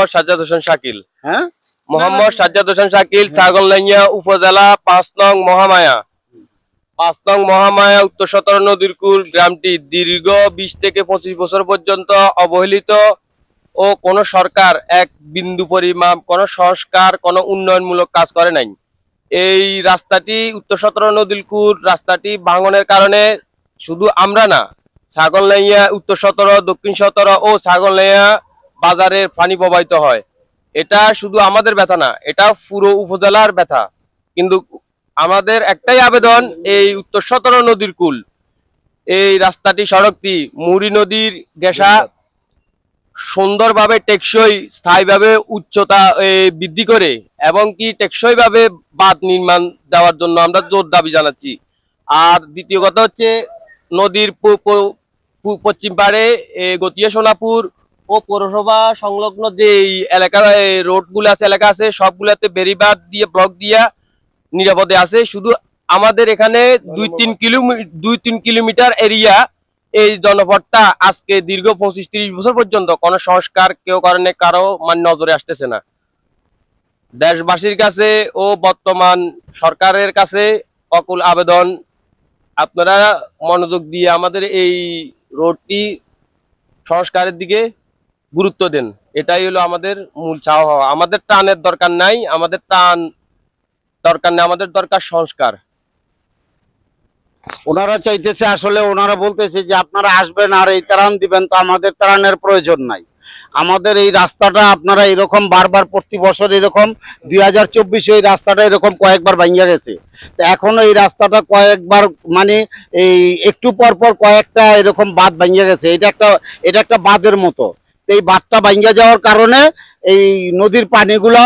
মোহাম্মদ সাজ্জাদ হোসেন শাকিল। হ্যাঁ, মোহাম্মদ সাজ্জাদ হোসেন শাকিল, ছাগলনাইয়া উপজেলা ৫ নং মহামায়া। ৫ নং মহামায়া উত্তর ১৭ নদীর কূল গ্রামটি দীর্ঘ ২০ থেকে ২৫ বছর পর্যন্ত অবহেলিত ও কোন সরকার এক বিন্দু পরিমাণ কোন সংস্কার কোন উন্নয়নমূলক কাজ করে নাই। এই রাস্তাটি উত্তর ১৭ নদীর কূল রাস্তাটি ভাঙনের কারণে শুধু আমরা না, ছাগলনাইয়া উত্তর ১৭, দক্ষিণ ১৭ ও ছাগলনাইয়া বাজারের পানি প্রবাহিত হয়। এটা শুধু আমাদের ব্যথা না, এটা পুরো উপজেলার ব্যথা। কিন্তু আমাদের একটাই আবেদন, এই উত্তর ১৭ নদীর কূল এই রাস্তাটি সড়কটি মুড়ি নদীর গেসা সুন্দরভাবে টেকসই স্থায়ীভাবে উচ্চতা বৃদ্ধি করে এবং কি টেকসই ভাবে বাঁধ নির্মাণ দেওয়ার জন্য আমরা জোর দাবি জানাচ্ছি। আর দ্বিতীয় কথা হচ্ছে, নদীর পশ্চিম পাড়ে গতিয়া সোনাপুর ও পৌরসভা সংলগ্ন যে এলাকা রোডগুলো আছে, এলাকা আছে, সবগুলাতে বেড়িবাঁধ দিয়ে ব্লক দিয়া নিরাপদে আছে। শুধু আমাদের এখানে ২-৩ কিলোমিটার এরিয়া এই জনপদটা আজকে দীর্ঘ ২৫-৩০ বছর পর্যন্ত কোনো সংস্কার কেউ কারণে কারো নজরে আসতেছে না। দেশবাসীর কাছে ও বর্তমান সরকারের কাছে অকুল আবেদন, আপনারা মনোযোগ দিয়ে আমাদের এই রোডটি সংস্কারের দিকে গুরুত্ব দেন। এটাই হলো আমাদের মূল চাওয়া। আমাদের ত্রাণের দরকার নাই, আমাদের দরকার সংস্কার। ওনারা চাইতেছে, আসলে ওনারা বলতেছে যে আপনারা আসবেন আর এই ত্রাণ দিবেন, তো আমাদের ত্রাণের প্রয়োজন নাই। আমাদের এই রাস্তাটা আপনারা এরকম বারবার প্রতি বছর এরকম ২০২৪ এই রাস্তাটা এরকম কয়েকবার ভাঙিয়া গেছে। তো এখনো এই রাস্তাটা কয়েকবার মানে এই একটু পর পর কয়েকটা এরকম বাঁধ ভাঙিয়া গেছে। এটা একটা বাঁধের মতো। তো এই বাঁধটা ভাঙিয়া যাওয়ার কারণে এই নদীর পানিগুলো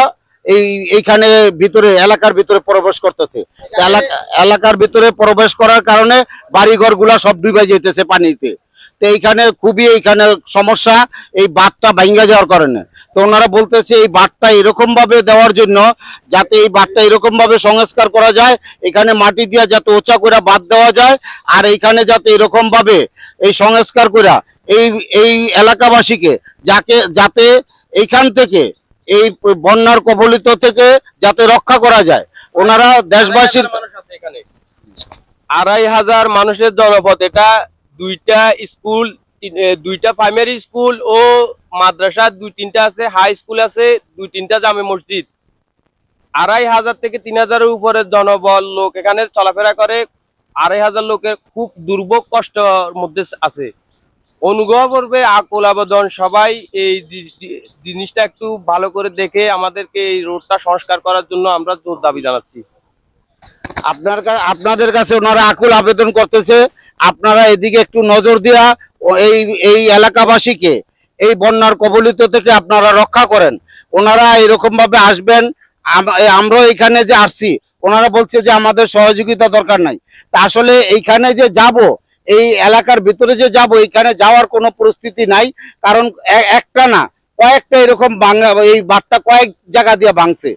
এইখানে ভিতরে এলাকার ভিতরে প্রবেশ করতেছে। এলাকার ভিতরে প্রবেশ করার কারণে বাড়িঘরগুলা সব ডুবে যেতেছে পানিতে। তো এইখানে খুবই সমস্যা এই বাঁধটা ভাঙিয়া যাওয়ার কারণে। তো ওনারা বলতেছে এই বাঁধটা এরকম ভাবে দেওয়ার জন্য, যাতে এই বাঁধটা এরকম ভাবে সংস্কার করা যায়, এখানে মাটি দিয়া যাতে উঁচা করে বাঁধ দেওয়া যায়, আর এইখানে যাতে এরকম ভাবে এই সংস্কার করে এই এলাকাবাসীকে যাতে এইখান থেকে এই বন্যার কবলিত থেকে যাতে রক্ষা করা যায়। ওনারা দেশবাসীর ২৫০০ মানুষের জনপদ, এটা ২টা স্কুল, 2টা প্রাইমারি স্কুল ও মাদ্রাসা 2-3টা আছে, হাই স্কুল আছে 2-3টা জামে মসজিদ। ২৫০০ থেকে ৩০০০-এর উপরে জনবল লোক এখানে চলাফেরা করে। ২৫০০ লোকের খুব দুর্ভোগ কষ্টের মধ্যে আছে। অনুগ্রহ করবে আকুল আবেদন, সবাই এই জিনিসটা একটু ভালো করে দেখে আমাদেরকে এই রোডটা সংস্কার করার জন্য আমরা জোর দাবি জানাচ্ছি। আপনাদের কাছে ওনারা আকুল আবেদন করতেছে, আপনারা এদিকে একটু নজর দিয়া এই এলাকাবাসীকে এই বন্যার কবলিত থেকে আপনারা রক্ষা করেন। ওনারা এরকম ভাবে আসবেন। আমরা এখানে যে আসছি, ওনারা বলছে যে আমাদের সহযোগিতা দরকার নাই। তা আসলে এইখানে যে যাব, এই এলাকার ভিতরে যে যাব, এইখানে যাওয়ার কোনো পরিস্থিতি নাই। কারণ একটা না, কয়েকটা এরকম এই বাঁধটা কয়েক জায়গা দিয়ে ভাঙছে।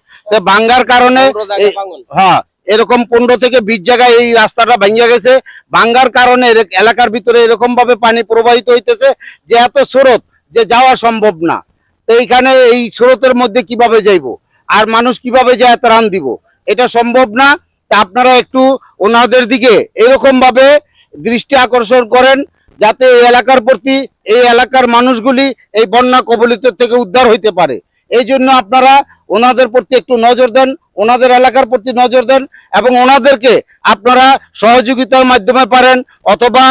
ভাঙার কারণে হ্যাঁ এরকম ১৫ থেকে ২০ জায়গায় এই রাস্তাটা ভাঙিয়া গেছে। ভাঙার কারণে এলাকার ভিতরে এরকম ভাবে পানি প্রবাহিত হইতেছে যে এত স্রোত যে যাওয়া সম্ভব না। তো এইখানে এই স্রোতের মধ্যে কিভাবে যাইব, আর মানুষ কিভাবে যায় ত্রাণ দিব, এটা সম্ভব না। তা আপনারা একটু ওনাদের দিকে এরকম ভাবে দৃষ্টি আকর্ষণ করেন, যাতে এই এলাকার প্রতি, এই এলাকার মানুষগুলি এই বন্যা কবলিত থেকে উদ্ধার হইতে পারে। এই জন্য আপনারা ওনাদের প্রতি একটু নজর দেন, ওনাদের এলাকার প্রতি নজর দেন, এবং ওনাদেরকে আপনারা সহযোগিতার মাধ্যমে পারেন, অথবা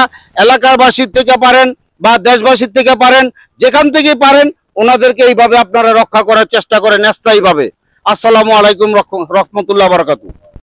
এলাকাবাসীর থেকে পারেন বা দেশবাসীর থেকে পারেন, যেখান থেকেই পারেন ওনাদেরকে এইভাবে আপনারা রক্ষা করার চেষ্টা করেন স্থায়ীভাবে। আসসালামু আলাইকুম রহমতুল্লাহ বারাকাতুহু।